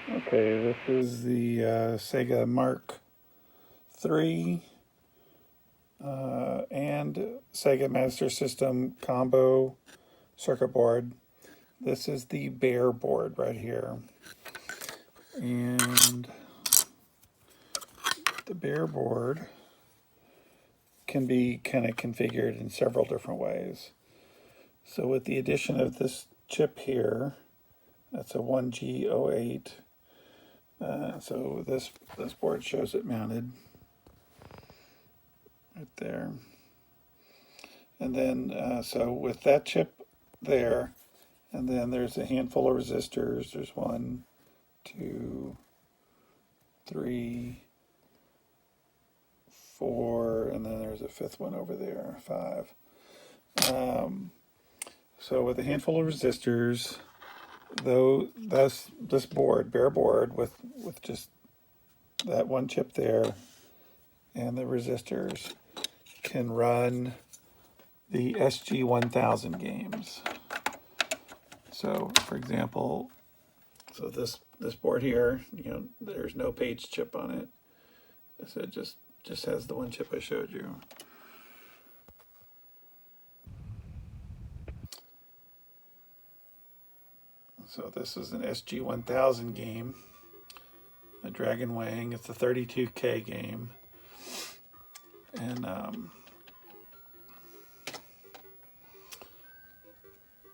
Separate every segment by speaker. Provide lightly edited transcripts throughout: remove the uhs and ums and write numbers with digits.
Speaker 1: Okay, this is the Sega Mark III and Sega Master System combo circuit board. This is the bare board right here. And the bare board can be kind of configured in several different ways. So with the addition of this chip here, that's a 1G08. So this board shows it mounted right there. And then, so with that chip there, and then there's a handful of resistors. There's 1, 2, 3, 4, and then there's a fifth one over there, 5. So with a handful of resistors, though, this board, bare board, with just that one chip there and the resistors, can run the SG-1000 games. So, for example, so this board here, there's no page chip on it. So it just has the one chip I showed you. So this is an SG-1000 game, a Dragon Wing. It's a 32K game, and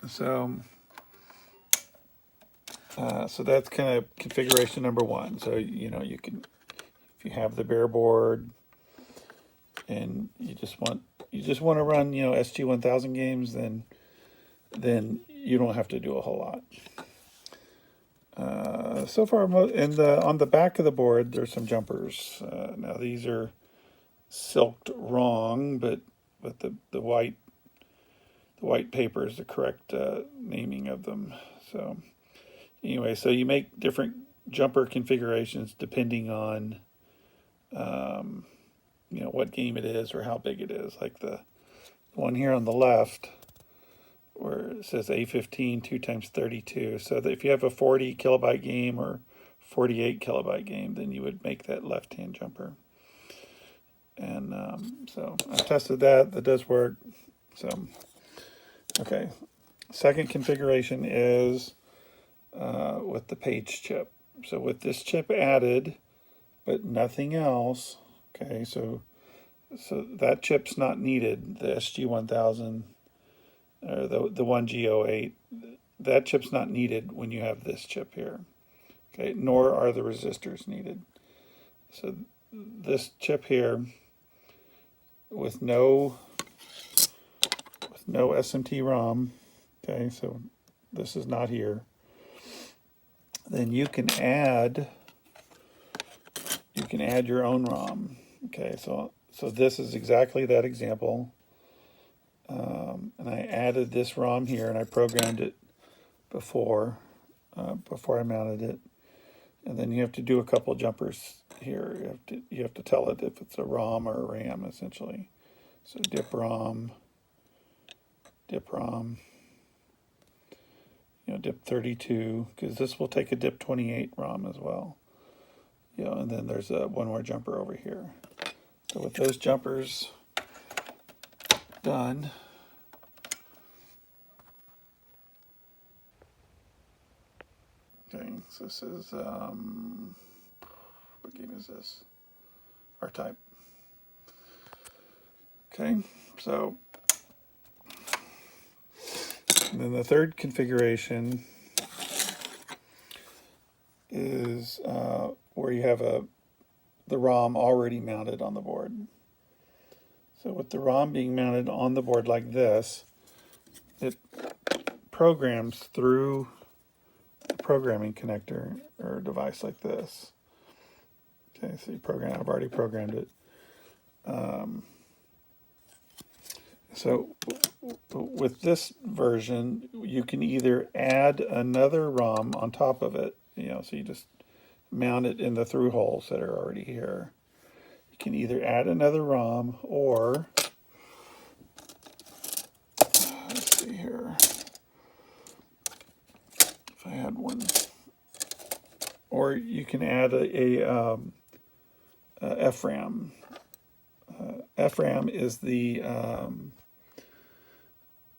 Speaker 1: so that's kind of configuration number 1. So you can, if you have the bare board and you just want to run SG-1000 games, then you don't have to do a whole lot. So far, on the back of the board, there's some jumpers. Now these are silked wrong, but the white paper is the correct naming of them. So anyway, so you make different jumper configurations depending on what game it is or how big it is. Like the one here on the left, where it says A15 2x32. So that if you have a 40 kilobyte game or 48 kilobyte game, then you would make that left-hand jumper. And so I tested that. That does work. So, okay. Second configuration is with the page chip. So with this chip added, but nothing else. Okay, so that chip's not needed. The SG-1000 or the 1G08, that chip's not needed when you have this chip here. Okay, nor are the resistors needed. So this chip here, with no SMT ROM, okay, so this is not here, then you can add your own ROM. Okay, so this is exactly that example. And I added this ROM here, and I programmed it before I mounted it. And then you have to do a couple jumpers here. You have to tell it if it's a ROM or a RAM, essentially. So dip ROM, dip 32, because this will take a dip 28 ROM as well. And then there's one more jumper over here. So with those jumpers done, okay, so this is, what game is this? R-Type. Okay, so, and then the third configuration is where you have the ROM already mounted on the board. So with the ROM being mounted on the board like this, it programs through a programming connector or a device like this. Okay, so I've already programmed it. So with this version, you can either add another ROM on top of it, so you just mount it in the through holes that are already here. You can either add another ROM, or let's see here, if I had one, or you can add a EPROM. EPROM is the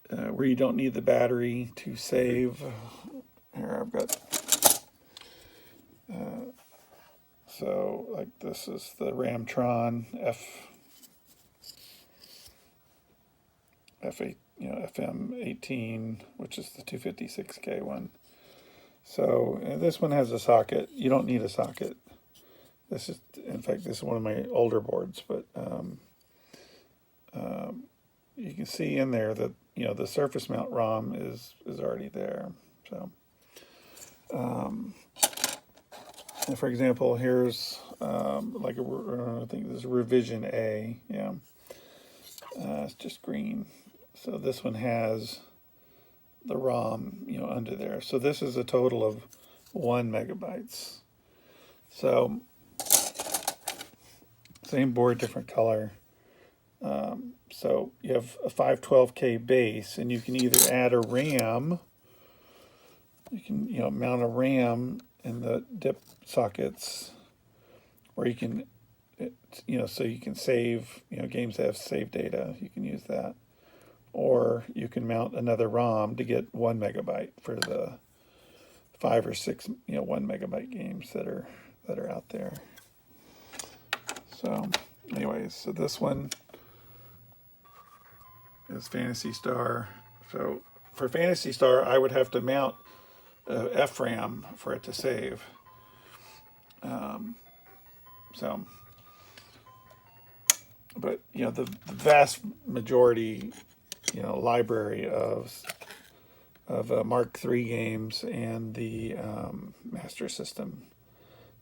Speaker 1: where you don't need the battery to save. Here I've got, so like this is the Ramtron FM18, which is the 256K one. So this one has a socket. You don't need a socket. This is, in fact, this is one of my older boards, but you can see in there that, you know, the surface mount ROM is already there. So, for example, here's like I think this is revision A. Yeah, it's just green. So this one has the ROM, you know, under there. So this is a total of 1 megabytes. So same board, different color. So you have a 512K base, and you can either add a RAM. You can, you know, mount a RAM in the dip sockets, or you can, you know, so you can save, you know, games that have save data. You can use that, or you can mount another ROM to get 1 megabyte for the 5 or 6, you know, 1 megabyte games that are out there. So, anyways, so this one is Phantasy Star. So for Phantasy Star, I would have to mount EPROM for it to save. But you know, the vast majority, you know, library of Mark III games and the Master System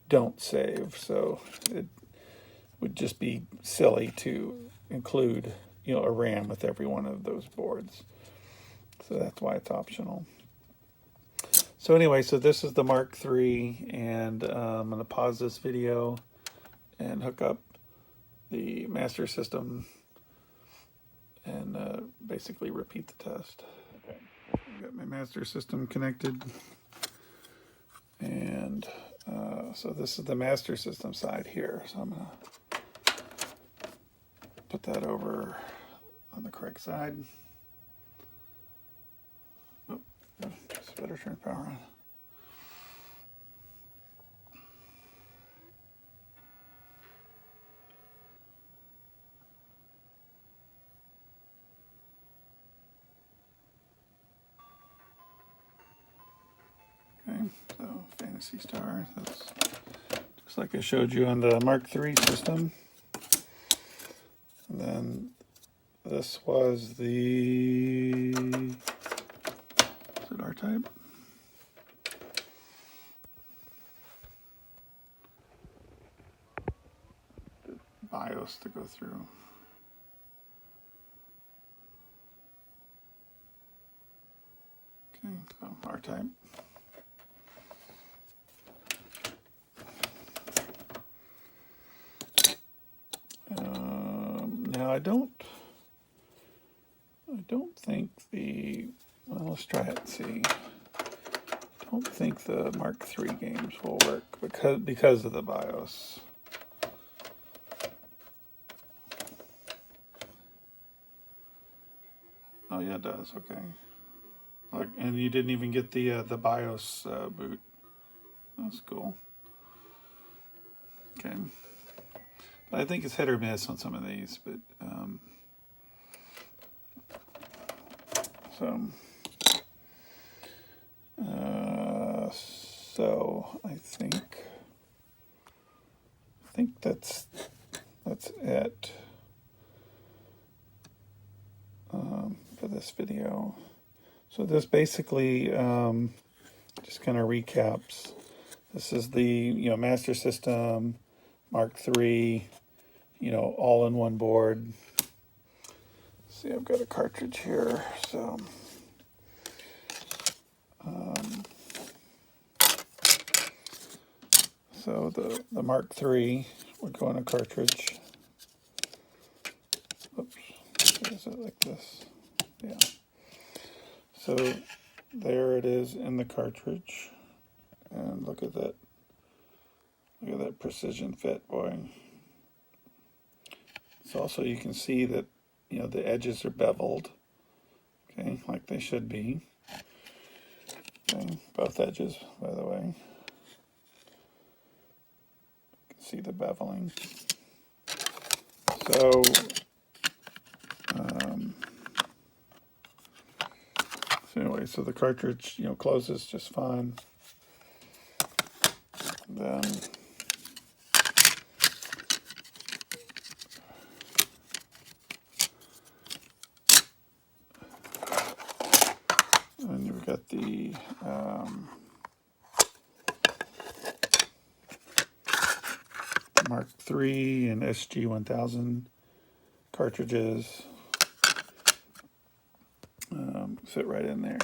Speaker 1: don't save, so it would just be silly to include, you know, a RAM with every one of those boards. So that's why it's optional. So anyway, so this is the Mark III, and I'm going to pause this video and hook up the Master System and basically repeat the test. Okay, I've got my Master System connected, and so this is the Master System side here. So I'm going to put that over on the correct side. Oh, just better turn power on. Okay, so Phantasy Star, that's just like I showed you on the Mark III system. And then this was the, is it R-Type? The BIOS to go through. Okay, so R-Type. Now I don't think the, well, let's try it and see. I don't think the Mark III games will work because of the BIOS. Oh yeah, it does. Okay. Look, and you didn't even get the BIOS boot. That's cool. Okay. But I think it's hit or miss on some of these, but so I think that's it for this video. So this basically just kind of recaps. This is the, you know, Master System, Mark III, you know, all in one board. See, I've got a cartridge here, so so the Mark III would go in a cartridge. Oops, is it like this? Yeah. So there it is in the cartridge, and look at that precision fit, boy. So also you can see that, you know, the edges are beveled, okay, like they should be. Okay, both edges, by the way. You can see the beveling. So, so anyway, so the cartridge, you know, closes just fine. Then and you've got the Mark III and SG-1000 cartridges fit right in there.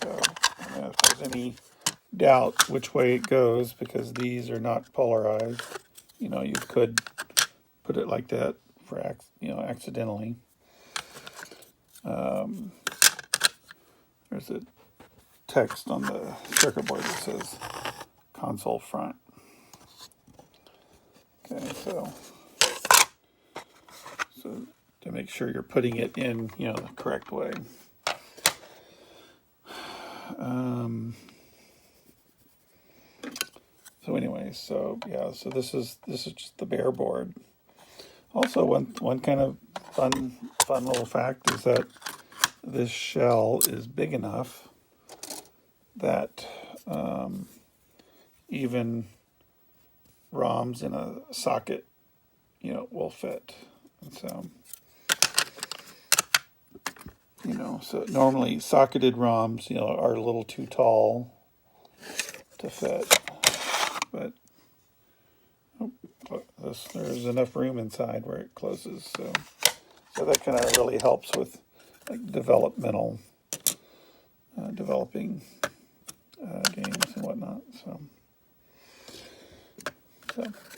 Speaker 1: So if there's any doubt which way it goes, because these are not polarized, you know, you could put it like that for, you know, accidentally. There's a text on the circuit board that says console front. Okay, so to make sure you're putting it in, you know, the correct way. So anyway, so yeah, so this is just the bare board. Also, one kind of fun little fact is that this shell is big enough that even ROMs in a socket, you know, will fit. And so, you know, so normally socketed ROMs, you know, are a little too tall to fit, but there's enough room inside where it closes. So that kind of really helps with like developing games and whatnot. So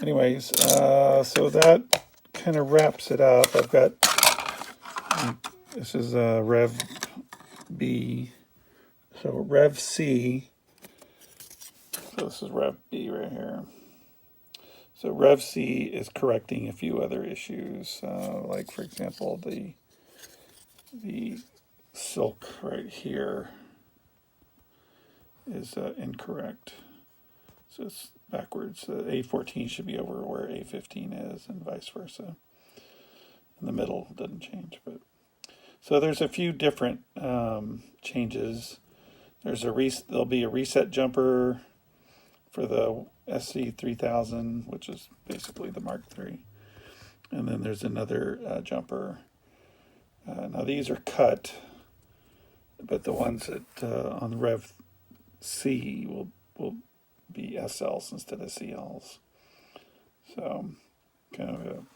Speaker 1: anyways, so that kind of wraps it up. I've got, this is Rev B, so Rev C, so this is Rev B right here. So Rev C is correcting a few other issues, like for example the silk right here is incorrect. So it's backwards. A14 should be over where A15 is, and vice versa. In the middle doesn't change, but so there's a few different changes. There'll be a reset jumper for the SC3000, which is basically the Mark III, and then there's another jumper. Now these are cut, but the ones that on the Rev C will be SLs instead of CLs. So kind of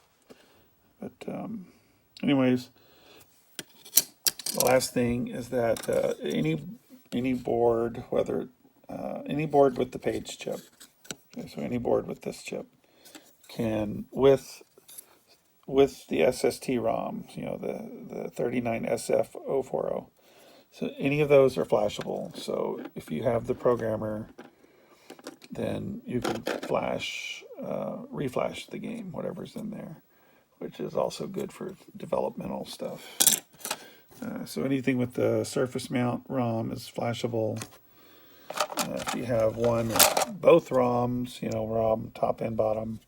Speaker 1: anyways, the last thing is that any board, whether any board with the page chip, okay, so any board with this chip can, with the SST ROM, you know, the 39SF040, so any of those are flashable. So if you have the programmer, then you can reflash the game, whatever's in there, which is also good for developmental stuff. So anything with the surface mount ROM is flashable. If you have both ROMs, you know, ROM top and bottom,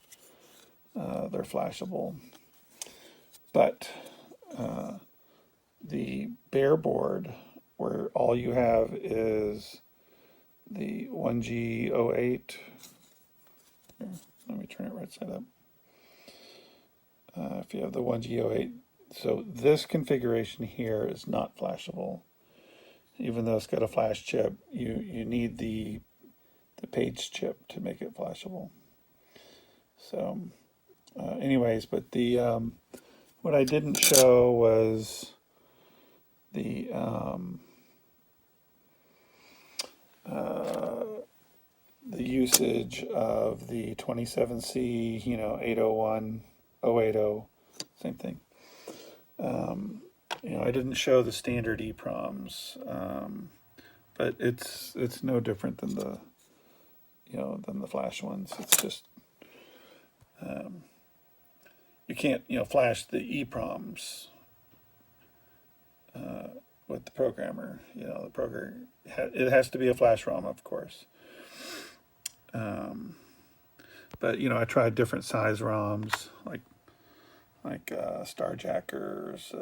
Speaker 1: they're flashable. But the bare board, where all you have is the 1G08. Here, let me turn it right side up. If you have the 1G08, so this configuration here is not flashable. Even though it's got a flash chip, you need the page chip to make it flashable. So anyways, but the what I didn't show was the usage of the 27C, you know, 801, 080, same thing. You know, I didn't show the standard EPROMs, but it's no different than the than the flash ones. It's just you can't flash the EPROMs with the programmer. The programmer it has to be a flash ROM, of course. But I tried different size ROMs like Starjackers,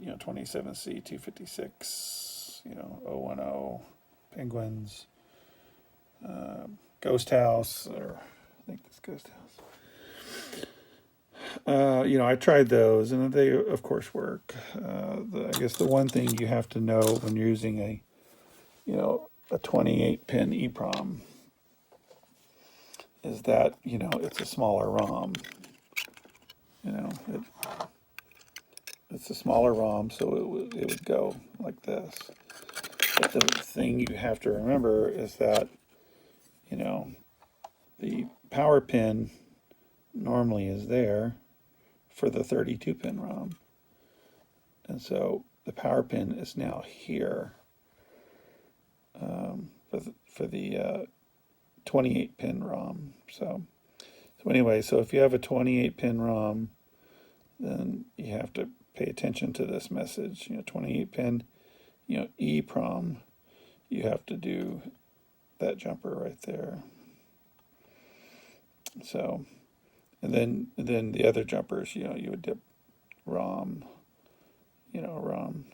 Speaker 1: 27C 256, 010 Penguins, Ghost House, or I think it's Ghost House. I tried those, and they of course work. I guess the one thing you have to know when you're using a 28-pin EPROM is that it's a smaller ROM. It's a smaller ROM, so it would go like this. But the thing you have to remember is that the power pin normally is there for the 32-pin ROM, and so the power pin is now here for the 28-pin ROM. So anyway, so if you have a 28-pin ROM, then you have to pay attention to this message. 28-pin, EPROM. You have to do that jumper right there. So, and then the other jumpers, you would dip ROM, ROM.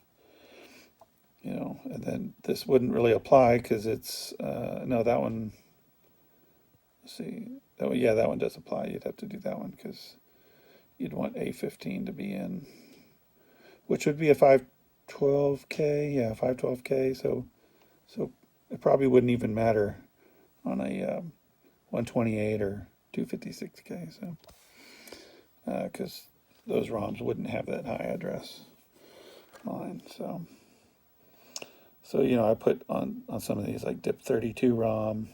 Speaker 1: And then this wouldn't really apply because it's no, that one. Let's see. Oh, yeah, that one does apply. You'd have to do that one because you'd want A15 to be in, which would be a 512K. Yeah, 512K. So it probably wouldn't even matter on a 128 or 256K. So because those ROMs wouldn't have that high address line. So I put on some of these like DIP 32 ROM.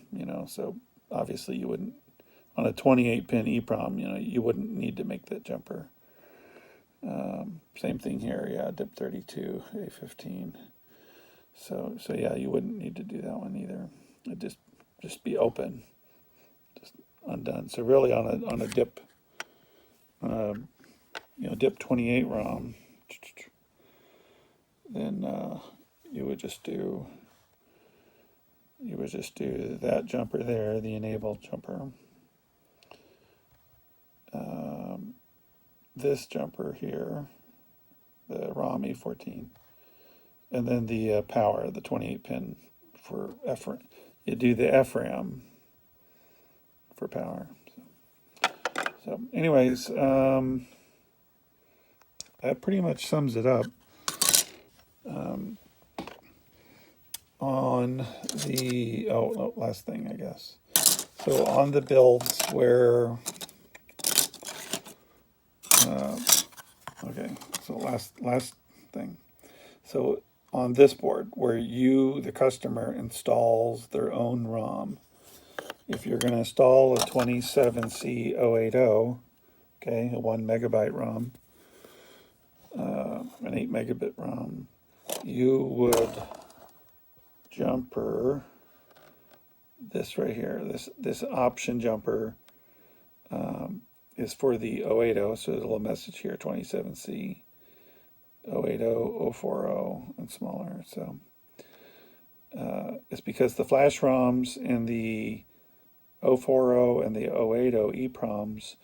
Speaker 1: So obviously you wouldn't on a 28-pin EPROM. You wouldn't need to make that jumper. Same thing here. Yeah, DIP 32 A15. So yeah, you wouldn't need to do that one either. It'd just be open, just undone. So really on a DIP DIP 28 ROM, then you would just do that jumper there, the enable jumper. This jumper here, the ROM E14, and then the power, the 28-pin for EPROM. You do the EPROM for power. So anyways, that pretty much sums it up. On the last thing, I guess. So on the builds where okay, so last thing. So on this board where the customer installs their own ROM, if you're going to install a 27C080, okay, a 1 megabyte ROM, an 8 megabit ROM, you would jumper this right here. This option jumper is for the 080, so there's a little message here, 27C 080, 040, and smaller. So it's because the flash ROMs and the 040 and the 080 EPROMs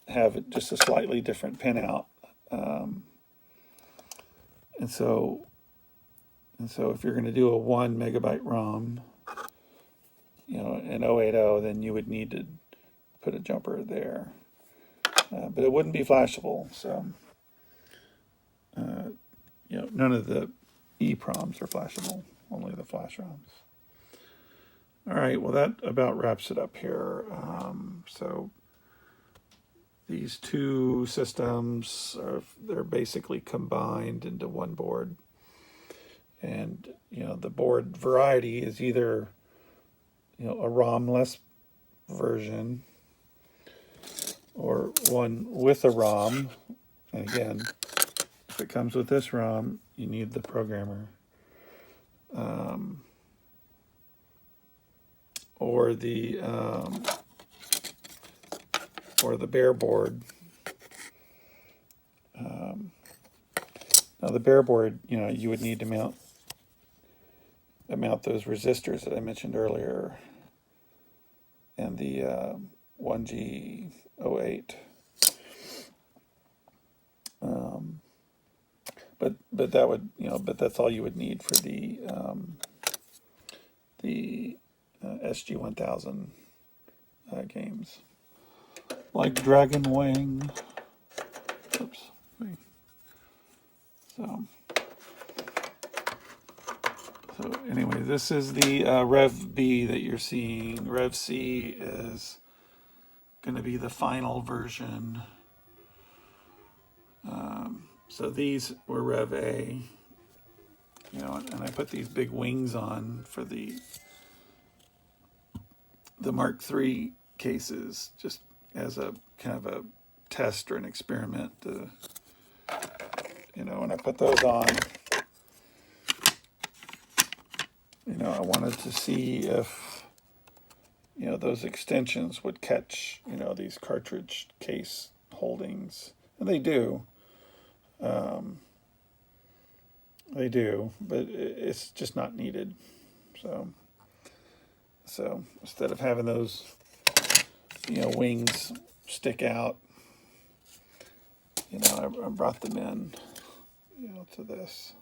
Speaker 1: have just a slightly different pinout. And so if you're going to do a 1 megabyte ROM, in 080, then you would need to put a jumper there. But it wouldn't be flashable, so none of the EPROMs are flashable, only the flash ROMs. All right, well that about wraps it up here. So these two systems they're basically combined into one board, and the board variety is either a ROM-less version or one with a ROM. And again, if it comes with this ROM, you need the programmer. for the bare board. Now the bare board, you know, you would need to mount those resistors that I mentioned earlier, and the 1G08. But that would, you know, but that's all you would need for the SG-1000 games, like Dragon Wing. Oops. So anyway, this is the Rev B that you're seeing. Rev C is going to be the final version. So these were Rev A, you know, and I put these big wings on for the Mark III cases, just as a kind of a test or an experiment to, you know, when I put those on, you know, I wanted to see if, you know, those extensions would catch, you know, these cartridge case holdings, and they do. They do, but it's just not needed. So instead of having those, you know, wings stick out, you know, I brought them in, you know, to this.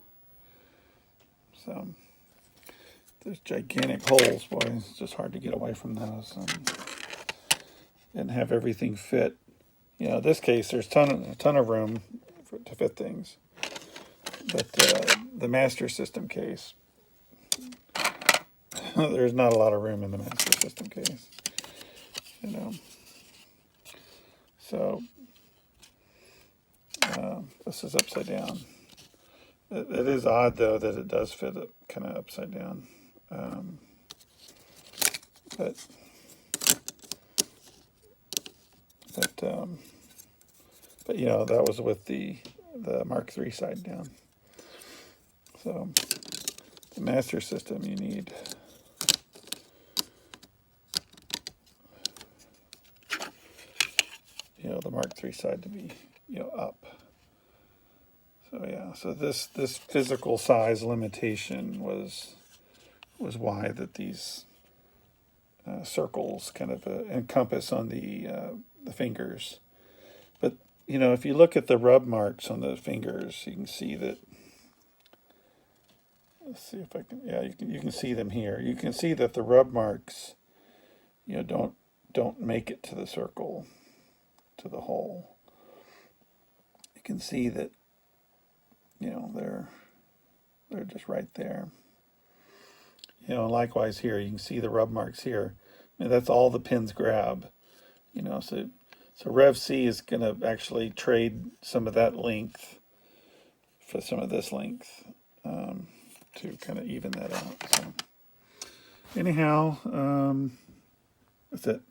Speaker 1: So there's gigantic holes, boy. It's just hard to get away from those and have everything fit. You know, in this case, there's a ton of room to fit things. But the Master System case, there's not a lot of room in the Master System case, you know. So this is upside down. It is odd, though, that it does fit kind of upside down. But you know, that was with the Mark III side down. So the Master System, you need the Mark III side to be, you know, up. So yeah, so this physical size limitation was why that these circles kind of encompass on the fingers. But you know, if you look at the rub marks on the fingers, you can see that. Let's see if I can. Yeah, you can see them here. You can see that the rub marks, you know, don't make it to the circle, to the hole. You can see that, you know, they're just right there. You know, likewise here, you can see the rub marks here. I mean, that's all the pins grab. You know, so Rev C is going to actually trade some of that length for some of this length to kind of even that out. So anyhow, that's it.